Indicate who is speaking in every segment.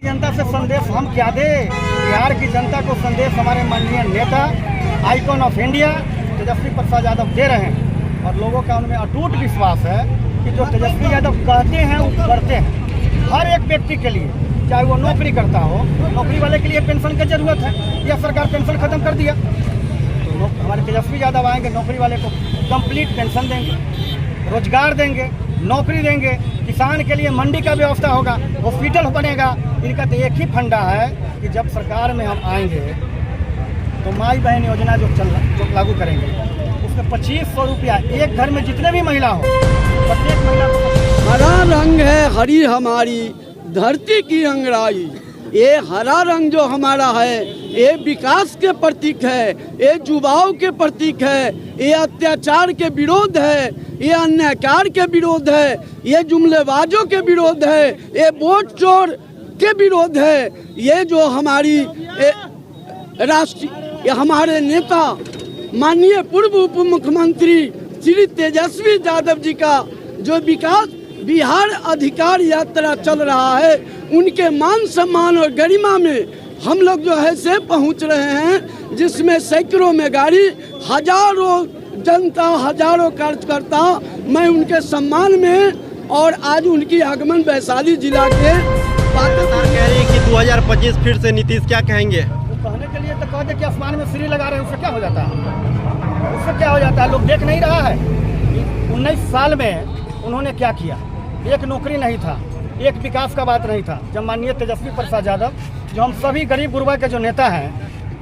Speaker 1: जनता से संदेश हम क्या दें? बिहार की जनता को संदेश हमारे माननीय नेता icon of India Tejashwi Prasad Yadav दे रहे हैं और लोगों का उनमें अटूट विश्वास है कि जो तेजस्वी यादव कहते हैं वो करते हैं। हर एक व्यक्ति के लिए, चाहे वो नौकरी करता हो, नौकरी वाले के लिए पेंशन की जरूरत है, यह सरकार पेंशन खत्म कर दिया तो हमारे तेजस्वी यादव आएंगे, नौकरी वाले को कंप्लीट पेंशन देंगे, रोजगार देंगे, नौकरी देंगे, किसान के लिए मंडी का व्यवस्था होगा, हॉस्पिटल बनेगा। इनका तो एक ही फंडा है कि जब सरकार में हम आएंगे तो माई बहन योजना जो लागू करेंगे उसमें 2500 रुपया एक घर में जितने भी महिला हो, प्रत्येक महिला को।
Speaker 2: हरा रंग है हरी हमारी धरती की अंगड़ाई, ये हरा रंग जो हमारा है ये विकास के प्रतीक है, ये युवाओं के प्रतीक है, ये अत्याचार के विरोध है, ये अन्यायकार के विरोध है, ये जुमलेबाजों के विरोध है, ये वोट चोर के विरोध है। ये जो हमारी राष्ट्रीय हमारे नेता माननीय पूर्व उप मुख्यमंत्री श्री तेजस्वी यादव जी का जो विकास बिहार अधिकार यात्रा चल रहा है, उनके मान सम्मान और गरिमा में हम लोग जो है से पहुंच रहे हैं, जिसमें सैकड़ों में गाड़ी, हजारों जनता, हजारों कार्यकर्ता, मैं उनके सम्मान में और आज उनकी आगमन वैशाली जिला के
Speaker 3: कह रही है कि 2025 फिर से नीतीश क्या कहेंगे?
Speaker 1: कहने के लिए तो कह दे कि आसमान में सीढ़ी लगा रहे हैं, उससे क्या हो जाता है? उससे क्या हो जाता है? लोग देख नहीं रहा है 19 साल में उन्होंने क्या किया। एक नौकरी नहीं था, एक विकास का बात नहीं था। जब माननीय तेजस्वी प्रसाद यादव, जो हम सभी गरीब गुरबा के जो नेता हैं,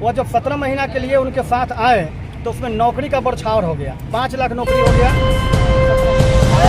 Speaker 1: वो जब 17 महीना के लिए उनके साथ आए तो उसमें नौकरी का बौछार हो गया, 5 लाख नौकरी हो गया।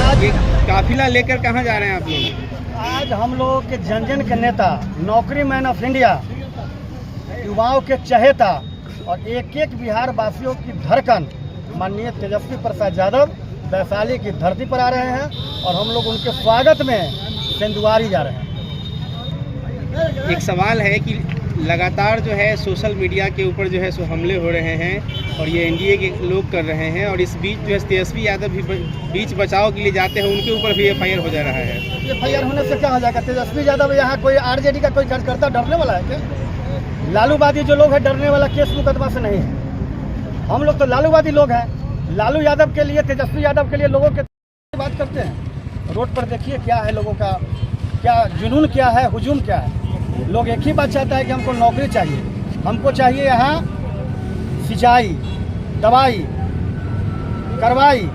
Speaker 3: आज काफिला लेकर कहाँ जा रहे हैं आप लोग?
Speaker 1: आज हम लोग के जन जन के नेता, नौकरी मैन ऑफ इंडिया, युवाओं के चहेता और एक एक बिहार वासियों की धड़कन माननीय तेजस्वी प्रसाद यादव वैशाली की धरती पर आ रहे हैं और हम लोग उनके स्वागत में सिंधुवारी जा रहे हैं।
Speaker 3: एक सवाल है कि लगातार जो है सोशल मीडिया के ऊपर जो है सो हमले हो रहे हैं और ये एनडीए के लोग कर रहे हैं और इस बीच जो है तेजस्वी यादव भी बीच बचाव के लिए जाते हैं, उनके ऊपर भी एफआईआर हो जा रहा है।
Speaker 1: एफआईआर होने से क्या हो जाएगा? तेजस्वी यादव यहाँ कोई आरजेडी का कोई कार्यकर्ता डरने वाला है क्या? लालूवादी जो लोग हैं डरने वाला केस मुकदमा से नहीं है। हम लोग तो लालूवादी लोग हैं। लालू यादव के लिए, तेजस्वी यादव के लिए लोगों के बात करते हैं। रोड पर देखिए क्या है लोगों का, क्या जुनून, क्या है हुजूम, क्या है। लोग एक ही बात चाहता है कि हमको नौकरी चाहिए, हमको चाहिए यहाँ सिंचाई, दवाई, करवाई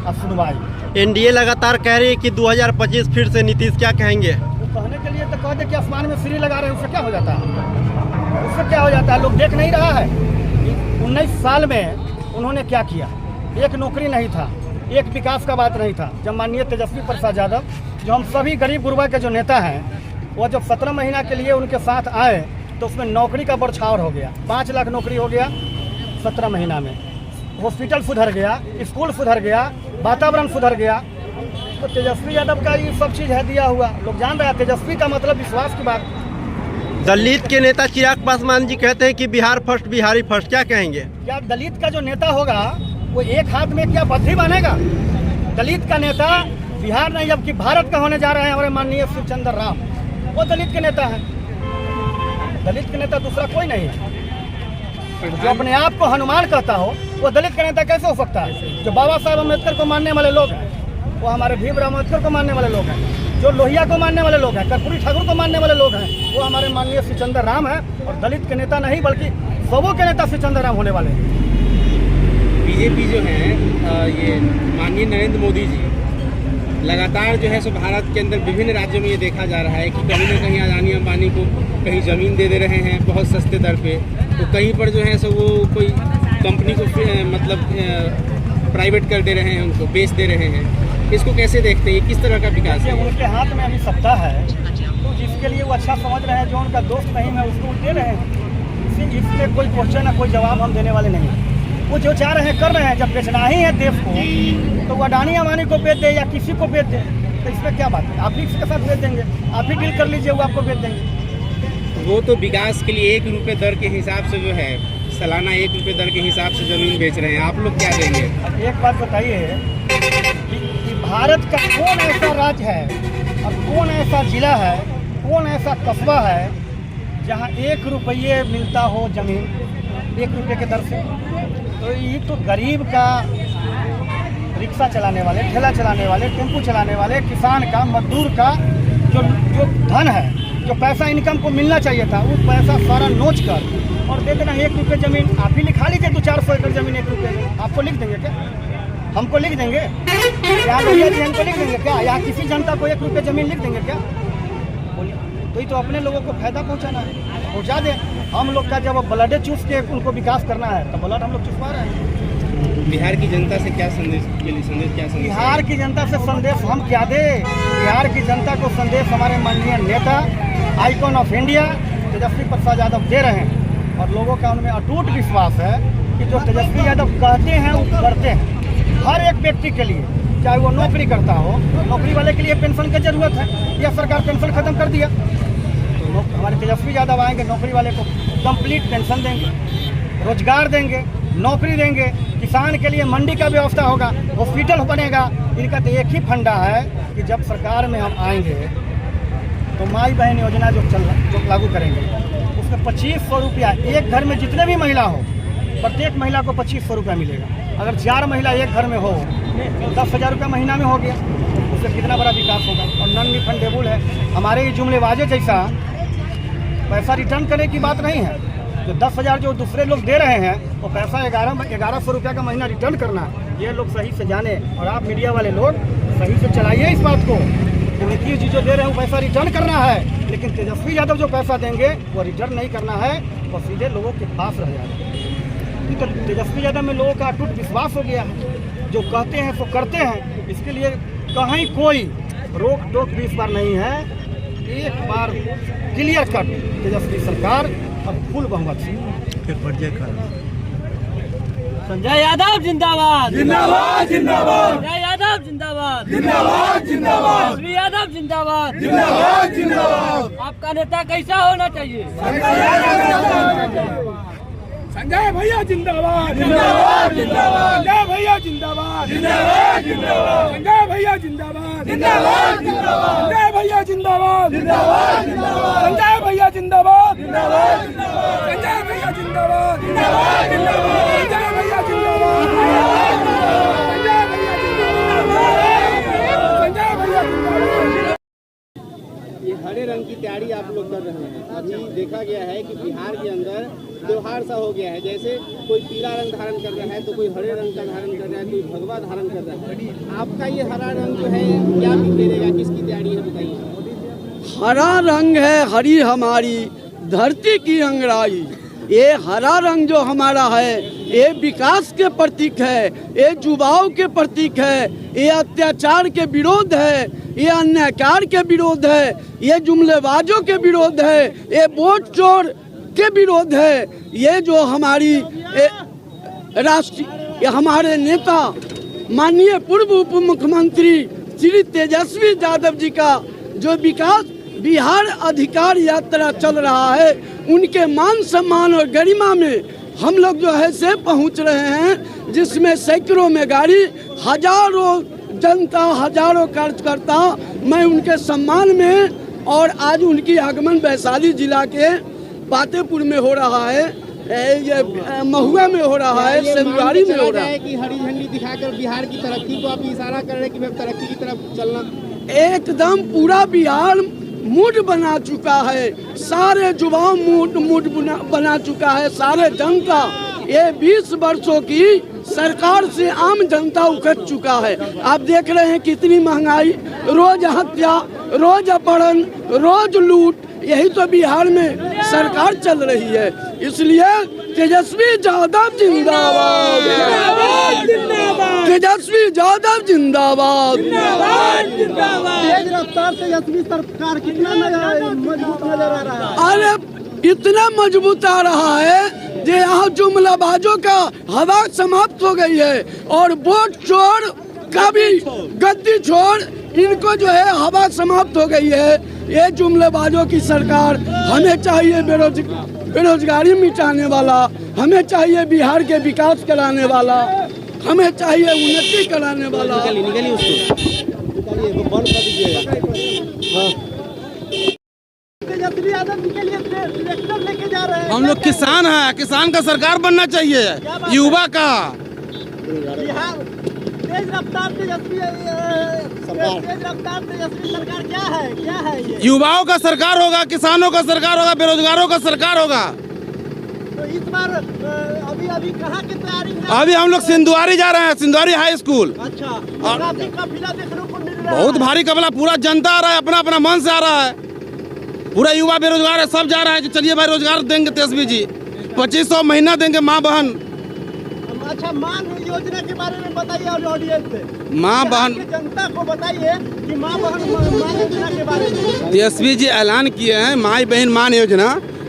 Speaker 1: और सुनवाई।
Speaker 3: एनडीए लगातार कह रही है कि 2025 फिर से नीतीश क्या कहेंगे?
Speaker 1: वो कहने के लिए तो कह दे कि आसमान में सीढ़ी लगा रहे हैं, उससे क्या हो जाता है? उससे क्या हो जाता है? लोग देख नहीं रहा है 19 साल में उन्होंने क्या किया। एक नौकरी नहीं था, एक विकास का बात नहीं था। जब माननीय तेजस्वी प्रसाद यादव, जो हम सभी गरीब गुरबा के जो नेता हैं, वो जब 17 महीना के लिए उनके साथ आए तो उसमें नौकरी का बौछार हो गया, 5 लाख नौकरी हो गया 17 महीना में। हॉस्पिटल सुधर गया, स्कूल सुधर गया, वातावरण सुधर गया। तो तेजस्वी यादव का ये सब चीज़ है दिया हुआ। लोग जान रहे हैं तेजस्वी का मतलब विश्वास की बात।
Speaker 3: दलित के नेता चिराग पासवान जी कहते हैं कि बिहार फर्स्ट, बिहारी फर्स्ट, क्या कहेंगे? क्या
Speaker 1: दलित का जो नेता होगा वो एक हाथ में क्या बद्धी बनेगा? दलित का नेता बिहार नहीं जबकि भारत का होने जा रहे हैं हमारे माननीय शिवचंद्र राम, वो दलित के नेता हैं। दलित के नेता दूसरा कोई नहीं है। जो अपने आप को हनुमान कहता हो वो दलित का नेता कैसे हो सकता है? जो बाबा साहब अम्बेडकर को मानने वाले लोग हैं, वो हमारे भीमराव अम्बेडकर को मानने वाले लोग हैं, जो लोहिया को मानने वाले लोग हैं, कर्पूरी ठाकुर को मानने वाले लोग हैं, वो हमारे माननीय शिवचंद्र राम हैं। और दलित के नेता नहीं बल्कि सबों के नेता शिवचंद्र राम होने वाले हैं।
Speaker 3: बीजेपी जो है ये माननीय नरेंद्र मोदी जी लगातार जो है सो भारत के अंदर विभिन्न राज्यों में ये देखा जा रहा है कि कहीं न कहीं अदानी अंबानी को कहीं ज़मीन दे रहे हैं बहुत सस्ते दर पे, तो कहीं पर जो है सो वो कोई कंपनी को मतलब प्राइवेट कर दे रहे हैं, उनको बेच दे रहे हैं। इसको कैसे देखते हैं? किस तरह का विकास है?
Speaker 1: उनके हाथ में अभी सत्ता है तो जिसके लिए वो अच्छा समझ रहे हैं, जो उनका दोस्त नहीं है उसको दे रहे हैं। इसमें कोई क्वेश्चन या कोई जवाब हम देने वाले नहीं हैं। वो जो चाह रहे हैं कर रहे हैं। जब बेचना ही है देश को तो वो अडानी अंबानी को बेच दे या किसी को बेच दे, तो इसमें क्या बात है? आप ही इसके साथ बेच देंगे, आप ही डील कर लीजिए, वो आपको बेच देंगे।
Speaker 3: वो तो विकास के लिए 1 रुपये दर के हिसाब से जो है सालाना 1 रुपये दर के हिसाब से ज़मीन बेच रहे हैं। आप लोग क्या देंगे?
Speaker 1: अब एक बात बताइए कि भारत का कौन ऐसा राज्य है और कौन ऐसा जिला है कौन ऐसा कस्बा है जहाँ 1 रुपये मिलता हो जमीन 1 रुपये के दर से? तो ये तो गरीब का, रिक्शा चलाने वाले, ठेला चलाने वाले, टेम्पू चलाने वाले, किसान का, मजदूर का जो धन है, जो पैसा इनकम को मिलना चाहिए था, वो पैसा सारा नोच कर और दे देना 1 रुपये ज़मीन। आप ही लिखा लीजिए 200-400 एकड़ ज़मीन 1 रुपये में। आपको लिख देंगे क्या? हमको लिख देंगे क्या? भैया जी हमको लिख देंगे क्या? यहाँ किसी जनता को 1 रुपये ज़मीन लिख देंगे क्या? बोलिए। तो ये तो अपने लोगों को फायदा पहुँचाना है, पहुँचा दें। हम लोग का जब ब्लड चूस के उनको विकास करना है तो ब्लड हम लोग चुसवा रहे हैं।
Speaker 3: बिहार की जनता से क्या संदेश क्या संदेश?
Speaker 1: बिहार की जनता से संदेश हम क्या दें? बिहार की जनता को संदेश हमारे माननीय नेता, icon of India Tejashwi Prasad Yadav दे रहे हैं और लोगों का उनमें अटूट विश्वास है कि जो तेजस्वी यादव कहते हैं वो करते हैं। हर एक व्यक्ति के लिए, चाहे वो नौकरी करता हो, नौकरी वाले के लिए पेंशन की जरूरत है, यह सरकार पेंशन खत्म कर दिया तो हमारे तेजस्वी यादव आएंगे, नौकरी वाले को कंप्लीट पेंशन देंगे, रोजगार देंगे, नौकरी देंगे। किसान के लिए मंडी का व्यवस्था होगा, हॉस्पिटल बनेगा। इनका तो एक ही फंडा है कि जब सरकार में हम आएंगे तो माई बहन योजना जो लागू करेंगे उसमें 2500 रुपया एक घर में जितने भी महिला हो, प्रत्येक महिला को 2500 रुपया मिलेगा। अगर 4 महिला एक घर में हो तो 10,000 रुपया महीना में हो गया। उससे कितना बड़ा विकास होगा। और नॉन रिफंडेबल है। हमारे ये जुमलेबाजी जैसा पैसा रिटर्न करने की बात नहीं है। जो 10,000 जो दूसरे लोग दे रहे हैं वो पैसा 1100 रुपया का महीना रिटर्न करना है। ये लोग सही से जाने और आप मीडिया वाले लोग सही से चलाइए इस बात को। नीतीश जी जो दे रहे हैं वो पैसा रिटर्न करना है, लेकिन तेजस्वी यादव जो पैसा देंगे वो रिटर्न नहीं करना है और सीधे लोगों के पास रह जाएगा। तो तेजस्वी यादव में लोगों का अटूट विश्वास हो गया है। जो कहते हैं वो करते हैं। इसके लिए कहीं कोई रोक टोक भी इस बार नहीं है। एक बार क्लियर कट तेजस्वी सरकार अब फुल बहुमत से।
Speaker 4: संजय यादव जिंदाबाद
Speaker 2: जिंदाबाद जिंदाबाद
Speaker 4: संजय यादव जिंदाबाद
Speaker 2: जिंदाबाद जिंदाबाद
Speaker 4: तेजस्वी यादव जिंदाबाद
Speaker 2: जिंदाबाद जिंदाबाद।
Speaker 4: आपका नेता कैसा होना चाहिए?
Speaker 2: संजय भैया जिंदाबाद जिंदाबाद जिंदाबाद। संजय भैया जिंदाबाद जिंदाबाद जिंदाबाद। संजय भैया जिंदाबाद जिंदाबाद जिंदाबाद। संजय भैया जिंदाबाद जिंदाबाद जिंदाबाद। संजय भैया जिंदाबाद जिंदाबाद जिंदाबाद। संजय भैया जिंदाबाद जिंदाबाद जिंदाबाद। संजय भैया जिंदाबाद संजय भैया जिंदाबाद संजय भैया जिंदाबाद।
Speaker 3: ये हरे रंग की तैयारी आप लोग कर रहे हैं। अभी देखा गया है कि बिहार के अंदर त्योहार सा हो गया है। जैसे कोई पीला रंग धारण कर रहा है तो कोई हरे रंग का धारण कर रहा है, कोई भगवा धारण कर रहा है। आपका ये हरा रंग जो है क्या बिखेरेगा, किसकी तैयारी है बताइए?
Speaker 2: हरा रंग है हरी हमारी धरती की अंगड़ाई। ये हरा रंग जो हमारा है ये विकास के प्रतीक है, ये जुबाव के प्रतीक है, ये अत्याचार के विरोध है, ये अन्यायकार के विरोध है, ये जुमलेबाजों के विरोध है, ये वोट चोर के विरोध है। ये जो हमारी राष्ट्रीय हमारे नेता माननीय पूर्व उप मुख्यमंत्री श्री तेजस्वी यादव जी का जो विकास बिहार अधिकार यात्रा चल रहा है, उनके मान सम्मान और गरिमा में हम लोग जो है से पहुंच रहे हैं, जिसमें सैकड़ों में गाड़ी, हजारों जनता, हजारों कार्यकर्ता। मैं उनके सम्मान में और आज उनकी आगमन वैशाली जिला के पातेपुर में हो रहा है, ये महुआ में हो रहा है, सेंदुआरी में हो रहा है
Speaker 3: कि हरी झंडी दिखाकर बिहार की तरक्की को आप इशारा कर रहे हैं कि मैं तरक्की की तरफ चलना।
Speaker 2: एकदम पूरा बिहार मूड बना चुका है, सारे युवाओं मूड बना चुका है, सारे जनता। ये 20 वर्षों की सरकार से आम जनता उखड़ चुका है। आप देख रहे हैं कितनी महंगाई, रोज हत्या, रोज अपहरण, रोज लूट, यही तो बिहार में सरकार चल रही है। इसलिए तेजस्वी यादव जिंदाबाद, तेजस्वी यादव जिंदाबाद।
Speaker 1: तेज रफ्तार तेजस्वी सरकार कितना मजबूत नजर आ रहा है।
Speaker 2: अरे इतना मजबूत आ रहा है कि यहाँ जुमलाबाजों का हवा समाप्त हो गई है और वोट चोर का भी गद्दी छोड़ इनको जो है हवा समाप्त हो गई है। ये जुमलेबाजों की सरकार। हमें चाहिए बेरोजगारी मिटाने वाला, हमें चाहिए बिहार के विकास कराने वाला, हमें चाहिए उन्नति कराने वाला।
Speaker 3: निकलिए उसको, निकालिए, बंद कर दीजिएगा। हाँ।
Speaker 1: यादव जी के लिए ट्रैक्टर लेके जा रहे हैं।
Speaker 5: हम लोग किसान हैं, किसान का सरकार बनना चाहिए, युवा का।
Speaker 1: बिहार तेज रफ्तार तेजस्वी सरकार क्या है ये?
Speaker 5: युवाओं का सरकार होगा, किसानों का सरकार होगा, बेरोजगारों का सरकार होगा।
Speaker 1: तो इस बार अभी कहाँ की तैयारी है?
Speaker 5: अभी हम लोग सिंधुआरी जा रहे हैं, सिंधुआरी हाई स्कूल।
Speaker 1: अच्छा, काफी काफिला देखने को मिल रहा है।
Speaker 5: बहुत भारी कबला, पूरा जनता आ रहा है, अपना अपना मन से आ रहा है। पूरा युवा बेरोजगार है, सब जा रहा है कि चलिए भाई रोजगार देंगे तेजस्वी जी, 2500 महीना देंगे माँ बहन।
Speaker 1: अच्छा, मान योजना के बारे में बताइए और ऑडियंस से,
Speaker 5: माँ बहन
Speaker 1: जनता को बताइए कि माँ बहन मान योजना के बारे में।
Speaker 5: तेजस्वी जी ऐलान किए हैं, माई बहन मान योजना,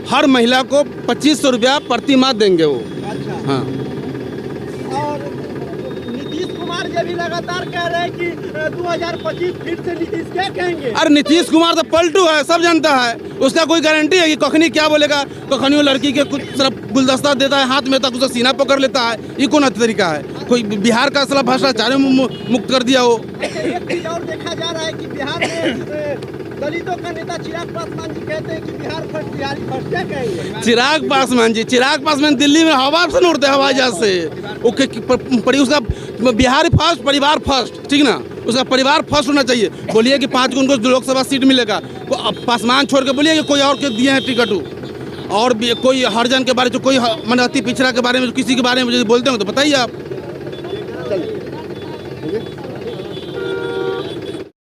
Speaker 5: हर महिला को 2500 रुपया प्रति माह देंगे वो।
Speaker 1: अच्छा,
Speaker 5: हाँ।
Speaker 1: और नीतीश कुमार जी भी लगातार कह रहे हैं कि 2025 फिर से नीतीश क्या कहेंगे?
Speaker 5: अरे नीतीश कुमार तो पलटू है, सब जानता है, उसका कोई गारंटी है कि कखनी क्या बोलेगा? कखनी वो लड़की के कुछ तरफ गुलदस्ता देता है हाथ में, तक उसका सीना पकड़ लेता है, ये कौन तरीका है? कोई बिहार का असला भ्रष्टाचार मुक्त कर दिया वो।
Speaker 1: एक चीज और देखा जा रहा है कि बिहार में दलितों का नेता चिराग पासवान जी कहते हैं कि बिहार फर्स्ट, बिहारी फर्स्ट, क्या कहेंगे?
Speaker 5: चिराग पासवान दिल्ली में हवा से उड़ते हैं, हवाई जहाज से। उसका बिहार फर्स्ट, परिवार फर्स्ट, ठीक ना? उसका परिवार फर्स्ट होना चाहिए। बोलिए कि 5 उनको लोकसभा सीट मिलेगा, पासवान छोड़ के बोलिए कि कोई और के दिए हैं टिकट। और भी कोई हरिजन के बारे में, कोई मन अति पिछड़ा के बारे में, किसी के बारे में यदि बोलते हो तो बताइए आप।